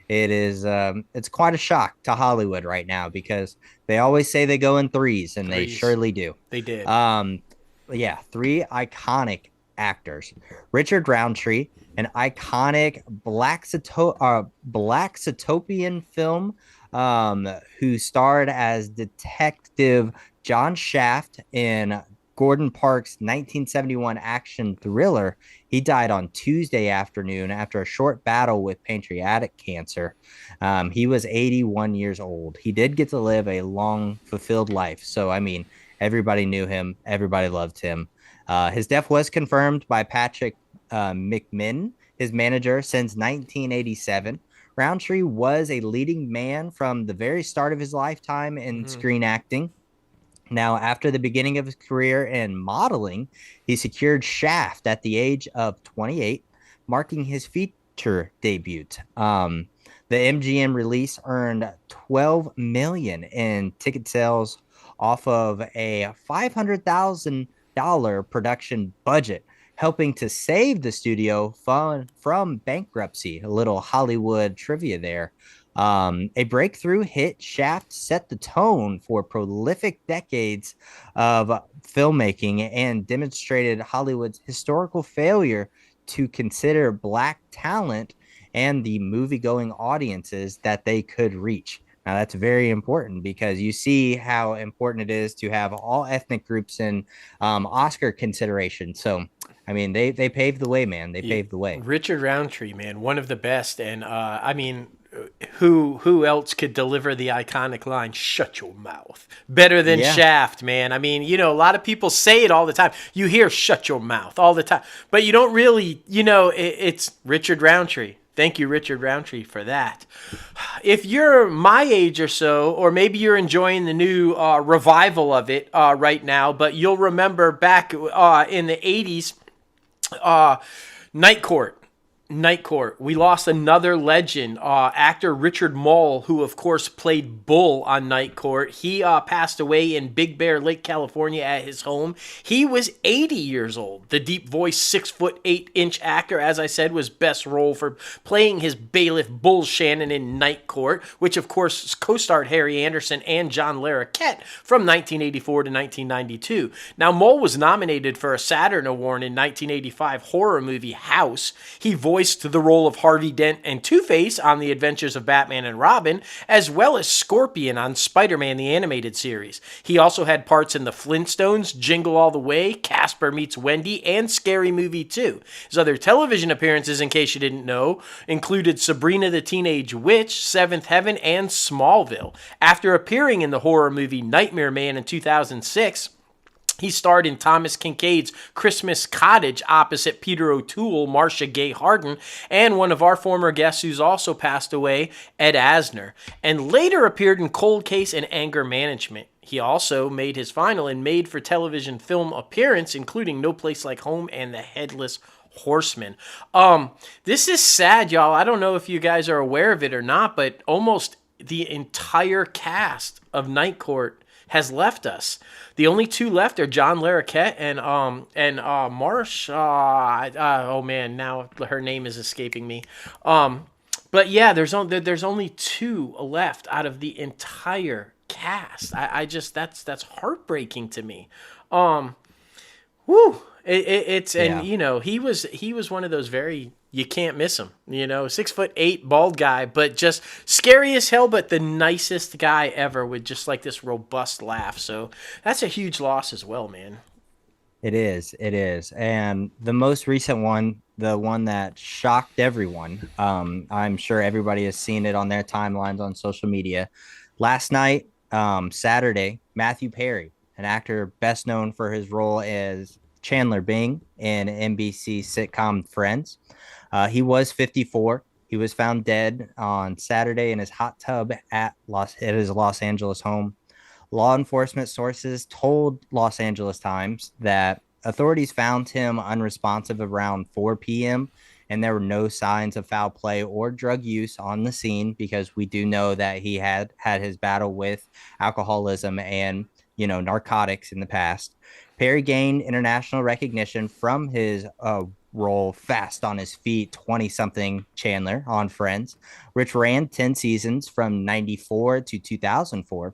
It's quite a shock to Hollywood right now because they always say they go in threes, and they Threes. surely do. They did. Um, yeah, three iconic actors. Richard Roundtree, an iconic Black Satopian film, who starred as Detective John Shaft in Gordon Parks' 1971 action thriller. He died on Tuesday afternoon after a short battle with pancreatic cancer. He was 81 years old. He did get to live a long, fulfilled life. So, I mean, everybody knew him, everybody loved him. His death was confirmed by Patrick McMinn, his manager, since 1987. Roundtree was a leading man from the very start of his lifetime in Hmm. screen acting. Now, after the beginning of his career in modeling, he secured Shaft at the age of 28, marking his feature debut. The MGM release earned 12 million in ticket sales off of a $500,000 production budget, helping to save the studio from bankruptcy. A little Hollywood trivia there. A breakthrough hit, Shaft set the tone for prolific decades of filmmaking and demonstrated Hollywood's historical failure to consider Black talent and the movie going audiences that they could reach. Now, that's very important because you see how important it is to have all ethnic groups in Oscar consideration. So, I mean, they paved the way, man. They Yeah, paved the way. Richard Roundtree, man, one of the best, and I mean, who else could deliver the iconic line "Shut your mouth" better than Yeah. Shaft, man? I mean, a lot of people say it all the time. You hear "Shut your mouth" all the time, but you don't really, it's Richard Roundtree. Thank you, Richard Roundtree, for that. If you're my age or so, or maybe you're enjoying the new revival of it right now, but you'll remember back in the 80s, uh, Night Court. Night Court. We lost another legend, actor Richard Moll, who of course played Bull on Night Court. He passed away in Big Bear Lake, California, at his home. He was 80 years old. The deep voice, 6'8" actor, as I said, was best role for playing his bailiff Bull Shannon in Night Court, which of course co-starred Harry Anderson and John Larroquette from 1984 to 1992. Now, Moll was nominated for a Saturn Award in 1985 horror movie House. He voiced the role of Harvey Dent and Two-Face on The Adventures of Batman and Robin, as well as Scorpion on Spider-Man the Animated Series. He also had parts in The Flintstones, Jingle All the Way, Casper Meets Wendy, and Scary Movie 2. His other television appearances, in case you didn't know, included Sabrina the Teenage Witch, Seventh Heaven, and Smallville. After appearing in the horror movie Nightmare Man in 2006, he starred in Thomas Kincaid's Christmas Cottage opposite Peter O'Toole, Marcia Gay Harden, and one of our former guests who's also passed away, Ed Asner, and later appeared in Cold Case and Anger Management. He also made his final and made-for-television film appearance, including No Place Like Home and The Headless Horseman. This is sad, y'all. I don't know if you guys are aware of it or not, but almost the entire cast of Night Court has left us. The only two left are John Larroquette and Marsh. Oh man, now her name is escaping me. But yeah, there's only two left out of the entire cast. I just that's heartbreaking to me. Woo! It's and Yeah. he was one of those very, you can't miss him. 6'8" bald guy, but just scary as hell, but the nicest guy ever with just like this robust laugh. So that's a huge loss as well, man. It is. It is. And the most recent one, the one that shocked everyone, I'm sure everybody has seen it on their timelines on social media. Last night, Saturday, Matthew Perry, an actor best known for his role as Chandler Bing in NBC sitcom Friends. He was 54. He was found dead on Saturday in his hot tub at his Los Angeles home. Law enforcement sources told Los Angeles Times that authorities found him unresponsive around 4 p.m. and there were no signs of foul play or drug use on the scene because we do know that he had his battle with alcoholism and narcotics in the past. Perry gained international recognition from his roll fast on his feet, 20 something Chandler on Friends, which ran 10 seasons from 94 to 2004.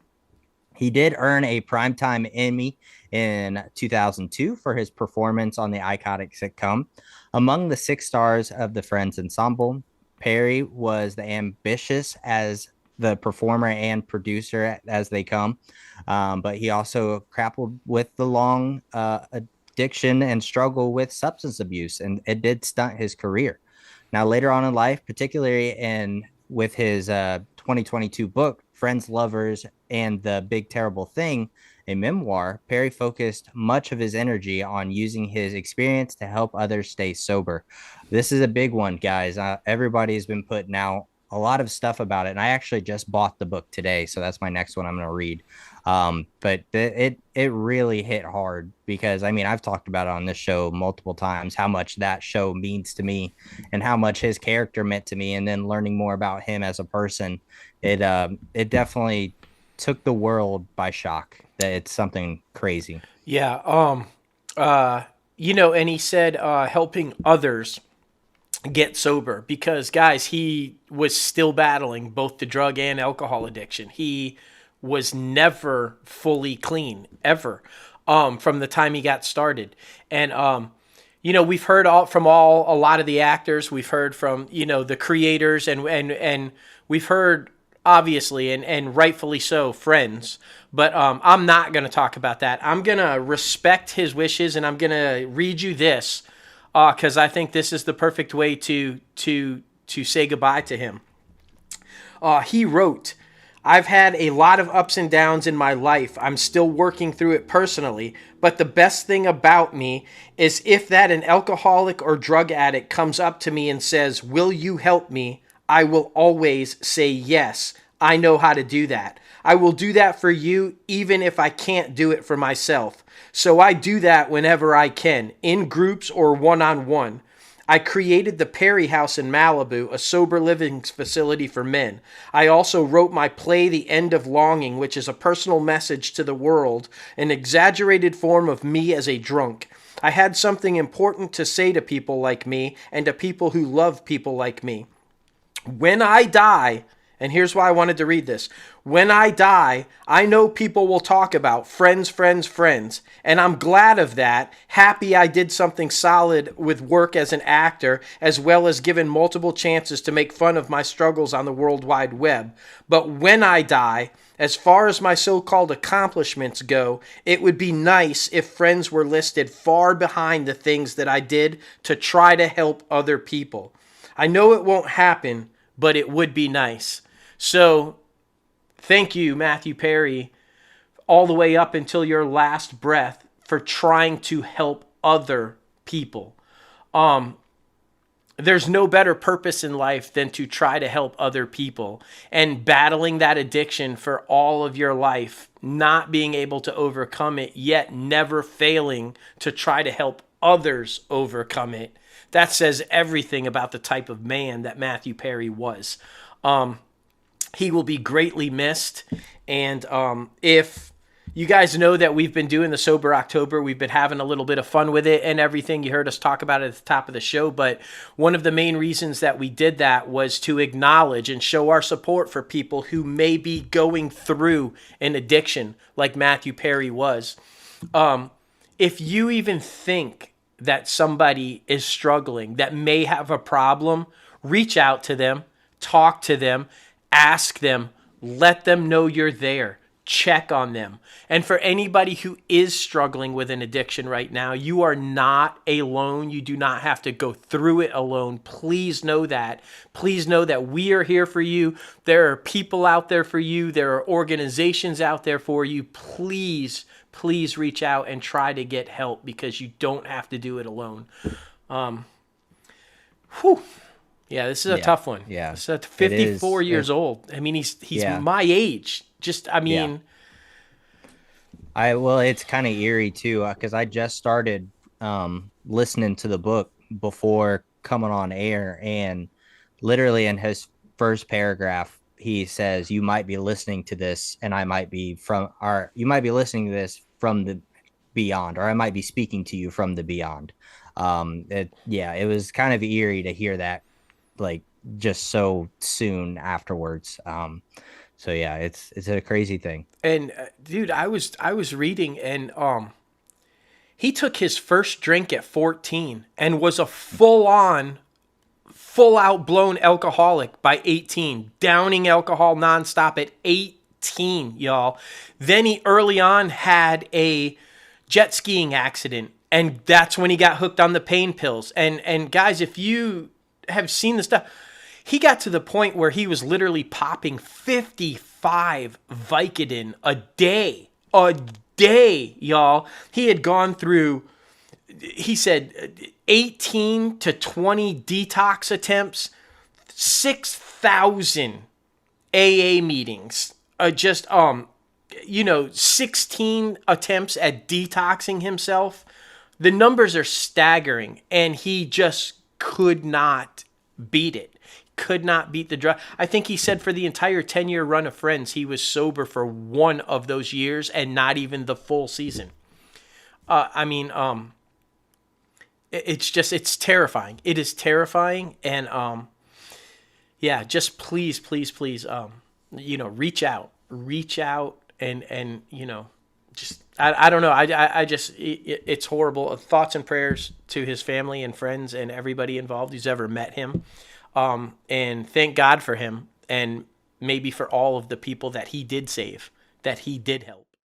He did earn a Primetime Emmy in 2002 for his performance on the iconic sitcom. Among the six stars of the Friends ensemble, Perry was the ambitious as the performer and producer as they come, but he also grappled with the long addiction and struggle with substance abuse, and it did stunt his career. Now, later on in life, particularly in with his 2022 book, Friends, Lovers, and the Big Terrible Thing, a memoir, Perry focused much of his energy on using his experience to help others stay sober. This is a big one, guys. Everybody's been putting out a lot of stuff about it, and I actually just bought the book today, so that's my next one I'm going to read. But it really hit hard because I mean I've talked about it on this show multiple times how much that show means to me and how much his character meant to me, and then learning more about him as a person, it definitely took the world by shock. That it's something crazy. Yeah. And he said helping others get sober because, guys, he was still battling both the drug and alcohol addiction. He was never fully clean ever from the time he got started. And we've heard a lot of the actors. We've heard from the creators, and we've heard obviously and rightfully so Friends. But I'm not going to talk about that. I'm going to respect his wishes, and I'm going to read you this because I think this is the perfect way to say goodbye to him. He wrote, "I've had a lot of ups and downs in my life. I'm still working through it personally, but the best thing about me is if that an alcoholic or drug addict comes up to me and says, 'Will you help me?' I will always say yes. I know how to do that. I will do that for you even if I can't do it for myself. So I do that whenever I can, in groups or one-on-one. I created the Perry House in Malibu, a sober living facility for men. I also wrote my play, The End of Longing, which is a personal message to the world, an exaggerated form of me as a drunk. I had something important to say to people like me and to people who love people like me. When I die," and here's why I wanted to read this. "When I die, I know people will talk about friends, friends, friends. And I'm glad of that. Happy I did something solid with work as an actor, as well as given multiple chances to make fun of my struggles on the World Wide Web. But when I die, as far as my so-called accomplishments go, it would be nice if Friends were listed far behind the things that I did to try to help other people. I know it won't happen, but it would be nice." So thank you, Matthew Perry, all the way up until your last breath for trying to help other people. There's no better purpose in life than to try to help other people, and battling that addiction for all of your life, not being able to overcome it, yet never failing to try to help others overcome it. That says everything about the type of man that Matthew Perry was. He will be greatly missed. And if you guys know that we've been doing the Sober October, we've been having a little bit of fun with it and everything. You heard us talk about it at the top of the show. But one of the main reasons that we did that was to acknowledge and show our support for people who may be going through an addiction like Matthew Perry was. If you even think that somebody is struggling, that may have a problem, reach out to them, talk to them, ask them, let them know you're there, check on them. And for anybody who is struggling with an addiction right now, you are not alone. You do not have to go through it alone. Please know that. Please know that we are here for you. There are people out there for you. There are organizations out there for you. Please reach out and try to get help because you don't have to do it alone. Yeah, this is a tough one. Yeah. This is 54 years old. I mean, he's my age. It's kind of eerie too, because I just started listening to the book before coming on air, and literally in his first paragraph, he says, "You might be listening to this, and I might be you might be listening to this from the beyond, or I might be speaking to you from the beyond." It was kind of eerie to hear that, like, just so soon afterwards. So yeah, it's a crazy thing. And dude, I was reading, and he took his first drink at 14 and was a full out blown alcoholic by 18, downing alcohol nonstop at 18, y'all. Then he early on had a jet skiing accident, and that's when he got hooked on the pain pills. And guys, if you have seen the stuff, he got to the point where he was literally popping 55 Vicodin a day. A day, y'all. He had gone through, he said, 18 to 20 detox attempts, 6,000 AA meetings, 16 attempts at detoxing himself. The numbers are staggering, and he just could not beat it. Could not beat the drug. I think he said for the entire 10-year run of Friends, he was sober for one of those years and not even the full season. It's terrifying. It is terrifying. And, just please, please, please, reach out and, I don't know. It's horrible. Thoughts and prayers to his family and friends and everybody involved who's ever met him. And thank God for him, and maybe for all of the people that he did save, that he did help.